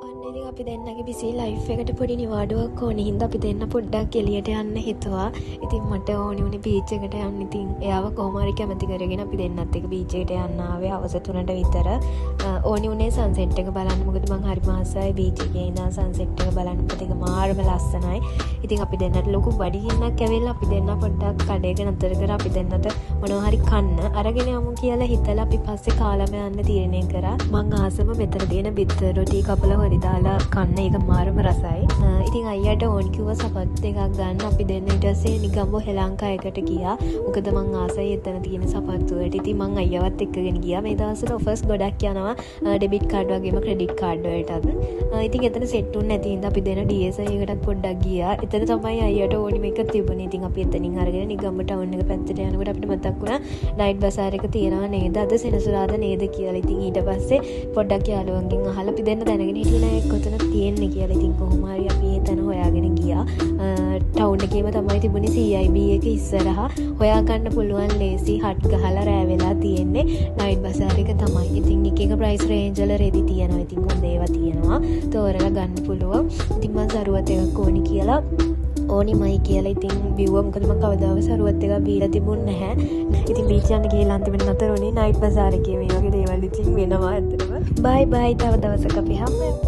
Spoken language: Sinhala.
ඉතින් අපි දෙන්නගේ බිසි ලයිෆ් එකට පොඩි නිවාඩුවක් ඕනේ හින්දා අපි දෙන්න පොඩ්ඩක් එළියට යන්න හිතුවා. ඉතින් මට ඕනි උනේ බීච් එකට යන්න. ඉතින් එයාව කොහොම හරි කැමති කරගෙන අපි දෙන්නත් එක්ක බීච් එකට යන්න ආවේ හවස 3ට විතර. ඕනි උනේ සන්සෙට් එක බලන්න. මොකද මං හරි මාසයි බීච් එකේ ඉඳන් සන්සෙට් එක බලන්න. ඒක මාරම ලස්සනයි. ඉතින් අපි දෙන්නට ලොකු බඩගින්නක් ඇවිල්ලා අපි දෙන්න පොඩ්ඩක් කඩේක නතර කර අපි දෙන්නට මොනවා හරි කන්න අරගෙන යමු කියලා හිතලා අපි පස්සේ කාලම යන්න තීරණය කරා. මං ආසම මෙතන තියෙන බිත්තර රොටි කපලා හොරි දාලා කන්න. ඒක මාරම රසයි. ඉතින් අයියට ඕනි කිව්වා සපත් එකක් ගන්න. අපි දෙන්න ඊට පස්සේ නිකම්බෝ හෙලංකා එකට ගියා. මොකද මං ආසයි එතන තියෙන සපත්තු වලට. ඉතින් මං අයියවත් එක්කගෙන ගියා. මේ දවස්වල ඔෆර්ස් ගොඩක් යනවා. ඩෙබිට් කාඩ් වගේම ක්‍රෙඩිට් කාඩ් වලටත්. ඉතින් එතන සෙට් උන්නේ නැති හින්දා අපි දෙන DSI එකටත් පොඩ්ඩක් ගියා. එතන තමයි අයියට ඕනි මේක තිබුණේ. ඉතින් අපි එතනින් අරගෙන නිකම්බෝ ටවුන් එක පැත්තට යනකොට අපිට මතක් වුණා නයිට් බසාර් එක තියෙනවා නේද? අද සෙනසුරාදා නේද කියලා. ඉතින් ඊට පස්සේ පොඩ්ඩක් යාළුවන්ගෙන් අහලා අපි දෙන්න දැනගෙන හිටියේ නෑ කොතන තියෙන්නේ කියලා. ඉතින් කොහොම හරි අපි එතන හොයාගෙන ගියා. ටවුන් එකේම තමයි තිබුණේ CIB එක ඉස්සරහා. හොයාගන්න පුළුවන් ලේසි හට් ගහලා රෑ වෙලා තියෙන්නේ නයිට් බසාර් එක තමයි. ඉතින් එක එක ප්‍රයිස් රේන්ජ් වල රෙදි තියෙනවා. ඉතින් හොඳ ඒවා තියෙනවා. තෝරලා ගන්න පුළුවන්. ඉතින් මම සරුවත් එකක් ඕනි කියලා ඕනිමයි කියලා ඉතින් බිව්වා. මොකද මම කවදාවත් සරුවත් එකක් බීලා තිබුණ නැහැ. ඉතින් බීච් යන්න ගිහලා අන්තිමට නතර වුණේ නයිට් බසාර් එකේ. මේ වගේ දේවල් ඉතින් වෙනවා ඇත්තටම. බයි බයි. තව දවසක අපි හම්බෙමු.